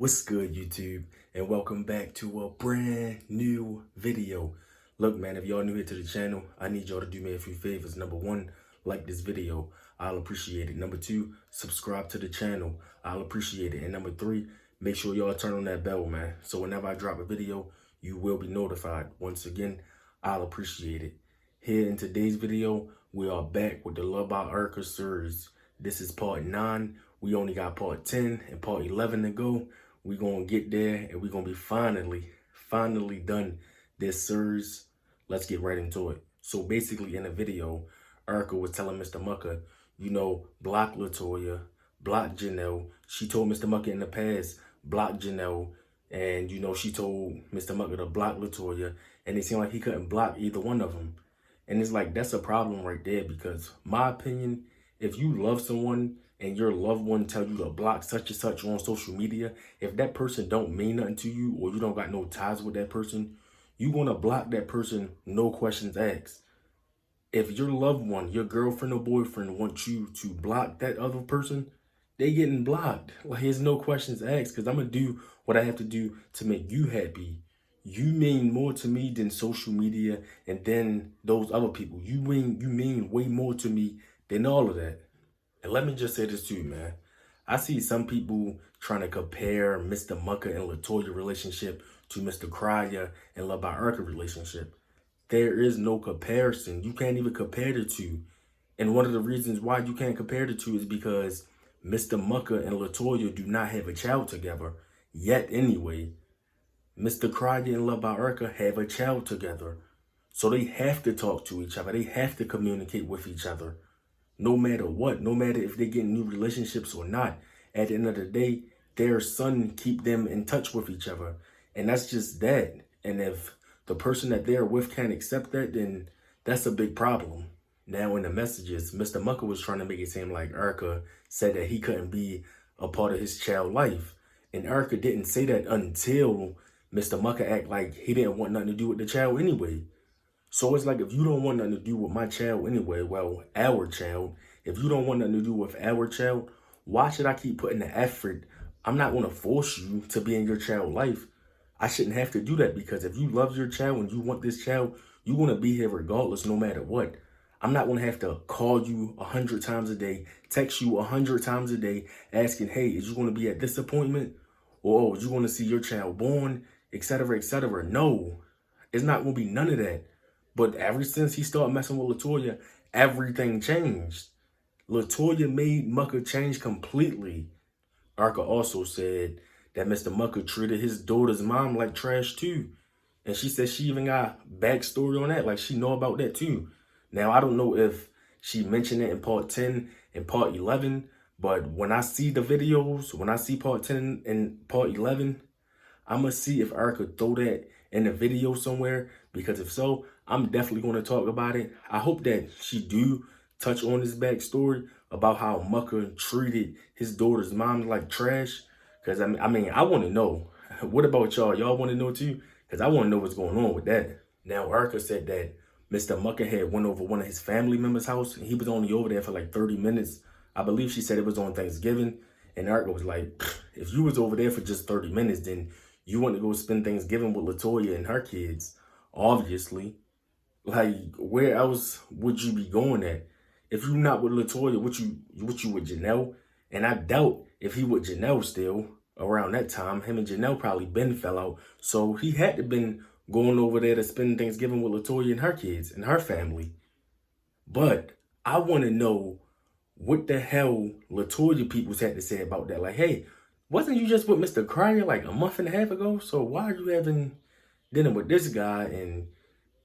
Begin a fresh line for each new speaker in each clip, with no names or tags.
What's good, YouTube? And welcome back to a brand new video. Look, man, if y'all new here to the channel, I need y'all to do me a few favors. Number one, like this video. I'll appreciate it. Number two, subscribe to the channel. I'll appreciate it. And number three, make sure y'all turn on that bell, man. So whenever I drop a video, you will be notified. Once again, I'll appreciate it. Here in today's video, we are back with the Love by Erica series. This is part 9. We only got part 10 and part 11 to go. We're going to get there and we're going to be finally done this series. Let's get right into it. So basically in the video, Erica was telling Mr. Mucker, block LaToya, block Janelle. She told Mr. Mucker in the past, block Janelle. And, she told Mr. Mucker to block LaToya. And it seemed like he couldn't block either one of them. And it's like, that's a problem right there because my opinion, if you love someone and your loved one tell you to block such and such on social media, if that person don't mean nothing to you or you don't got no ties with that person, you gonna block that person, no questions asked. If your loved one, your girlfriend or boyfriend wants you to block that other person, they getting blocked. Like, there's no questions asked because I'm gonna do what I have to do to make you happy. You mean more to me than social media and then those other people. You mean way more to me than all of that. And let me just say this too, man. I see some people trying to compare Mr. Mucker and LaToya relationship to Mr. CREOLEBEA and Love by Erica relationship. There is no comparison. You can't even compare the two. And one of the reasons why you can't compare the two is because Mr. Mucker and LaToya do not have a child together yet anyway. Mr. CREOLEBEA and Love by Erica have a child together. So they have to talk to each other. They have to communicate with each other. No matter what, no matter if they get new relationships or not, at the end of the day, their son keep them in touch with each other. And that's just that. And if the person that they're with can't accept that, then that's a big problem. Now in the messages, Mr. Mucker was trying to make it seem like Erica said that he couldn't be a part of his child's life. And Erica didn't say that until Mr. Mucker act like he didn't want nothing to do with the child anyway. So it's like, if you don't want nothing to do with my child anyway, well, our child, if you don't want nothing to do with our child, why should I keep putting the effort? I'm not going to force you to be in your child's life. I shouldn't have to do that because if you love your child and you want this child, you're going to be here regardless, no matter what. I'm not going to have to call you 100 times a day, text you 100 times a day, asking, hey, is you going to be at this appointment? Or is you going to see your child born, etc., etc.? No, it's not going to be none of that. But ever since he started messing with LaToya, everything changed. LaToya made Mucker change completely. Erica also said that Mr. Mucker treated his daughter's mom like trash too. And she said she even got backstory on that, like she know about that too. Now, I don't know if she mentioned it in part 10 and part 11, but when I see the videos, when I see part 10 and part 11, I'm going to see if Erica throw that in the video somewhere, because if so, I'm definitely going to talk about it. I hope that she do touch on this backstory about how Mucker treated his daughter's mom like trash, because I mean, I want to know. What about y'all? Y'all want to know too? Because I want to know what's going on with that. Now, Erica said that Mr. Mucker had went over one of his family members' house, and he was only over there for like 30 minutes. I believe she said it was on Thanksgiving, and Erica was like, if you was over there for just 30 minutes, then you want to go spend Thanksgiving with LaToya and her kids, obviously. Like, where else would you be going at? If you're not with LaToya, what you with Janelle? And I doubt if he with Janelle still around that time. Him and Janelle probably been fell out. So he had to been going over there to spend Thanksgiving with LaToya and her kids and her family. But I want to know what the hell LaToya peoples had to say about that. Like, hey, wasn't you just with Mr. CREOLEBEA like a month and a half ago? So why are you having dinner with this guy and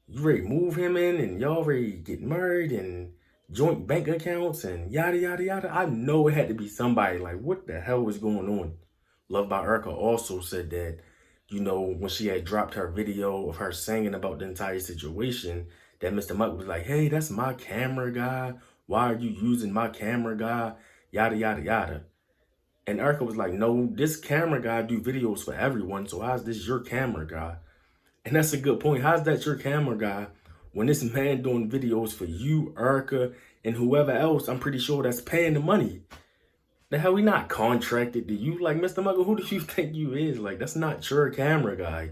you ready to move him in and y'all ready to get married and joint bank accounts and yada, yada, yada? I know it had to be somebody. Like, what the hell was going on? Love by Erica also said that, when she had dropped her video of her singing about the entire situation, that Mr. Mucker was like, hey, that's my camera guy. Why are you using my camera guy? Yada, yada, yada. And Erica was like, no, this camera guy do videos for everyone, so how's this your camera guy? And that's a good point. How's that your camera guy when this man doing videos for you, Erica, and whoever else? I'm pretty sure that's paying the money. The hell, we not contracted to you. Like, Mr. Mucker, who do you think you is? Like, that's not your camera guy.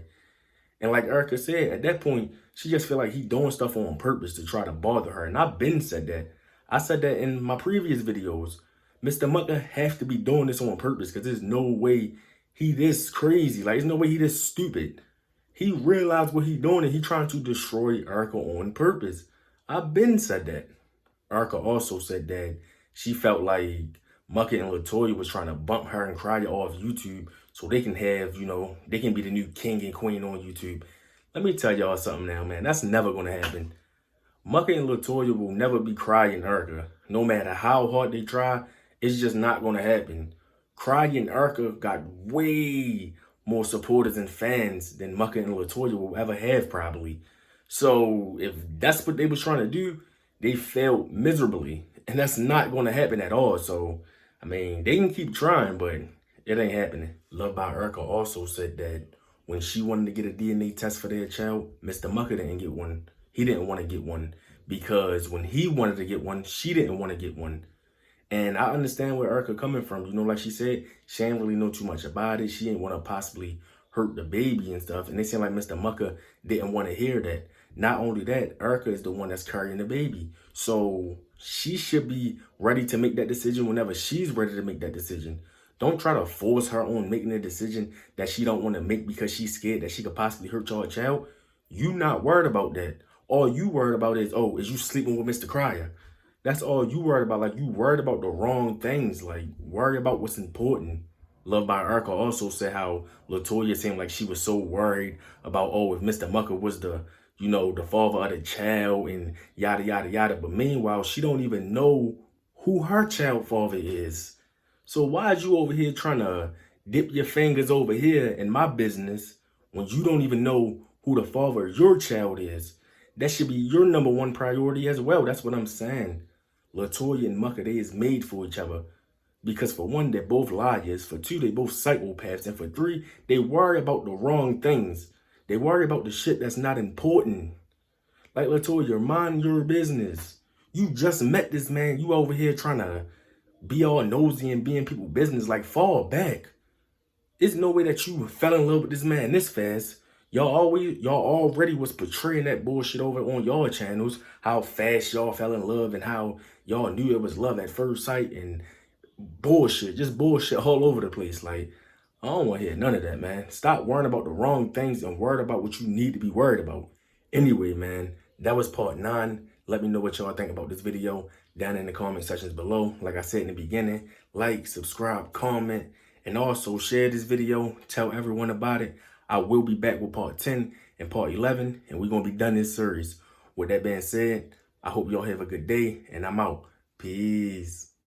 And like Erica said, at that point, she just feel like he doing stuff on purpose to try to bother her. And I've been said that. I said that in my previous videos. Mr. Mucker have to be doing this on purpose because there's no way he this crazy. Like, there's no way he this stupid. He realized what he doing and he trying to destroy Erica on purpose. I've been said that. Erica also said that she felt like Mucker and LaToya was trying to bump her and Crya off YouTube so they can have, they can be the new king and queen on YouTube. Let me tell y'all something now, man. That's never going to happen. Mucker and LaToya will never be Crya and Erica. No matter how hard they try, it's just not going to happen. Crya and Erica got way more supporters and fans than Mucker and LaToya will ever have, probably. So if that's what they was trying to do, they failed miserably. And that's not going to happen at all. So, I mean, they can keep trying, but it ain't happening. Love by Erica also said that when she wanted to get a DNA test for their child, Mr. Mucker didn't get one. He didn't want to get one because when he wanted to get one, she didn't want to get one. And I understand where Erica coming from. Like she said, she didn't really know too much about it. She didn't want to possibly hurt the baby and stuff. And they seem like Mr. Mucker didn't want to hear that. Not only that, Erica is the one that's carrying the baby. So she should be ready to make that decision whenever she's ready to make that decision. Don't try to force her on making a decision that she don't want to make because she's scared that she could possibly hurt your child. You not worried about that. All you worried about is you sleeping with Mr. Cryer? That's all you worried about. Like, you worried about the wrong things. Like, worry about what's important. Love by Erica also said how LaToya seemed like she was so worried about, if Mr. Mucker was the father of the child and yada, yada, yada. But meanwhile, she don't even know who her child father is. So why is you over here trying to dip your fingers over here in my business when you don't even know who the father of your child is? That should be your number one priority as well. That's what I'm saying. LaToya and Mucker, they is made for each other. Because for one, they're both liars. For two, they both psychopaths. And for three, they worry about the wrong things. They worry about the shit that's not important. Like LaToya, mind your business. You just met this man. You over here trying to be all nosy and be in people's business. Like, fall back. There's no way that you fell in love with this man this fast. Y'all already was portraying that bullshit over on y'all channels. How fast y'all fell in love and how y'all knew it was love at first sight and bullshit. Just bullshit all over the place. Like, I don't want to hear none of that, man. Stop worrying about the wrong things and worry about what you need to be worried about. Anyway, man, that was part 9. Let me know what y'all think about this video down in the comment sections below. Like I said in the beginning, like, subscribe, comment, and also share this video. Tell everyone about it. I will be back with part 10 and part 11, and we're going to be done this series. With that being said, I hope y'all have a good day, and I'm out. Peace.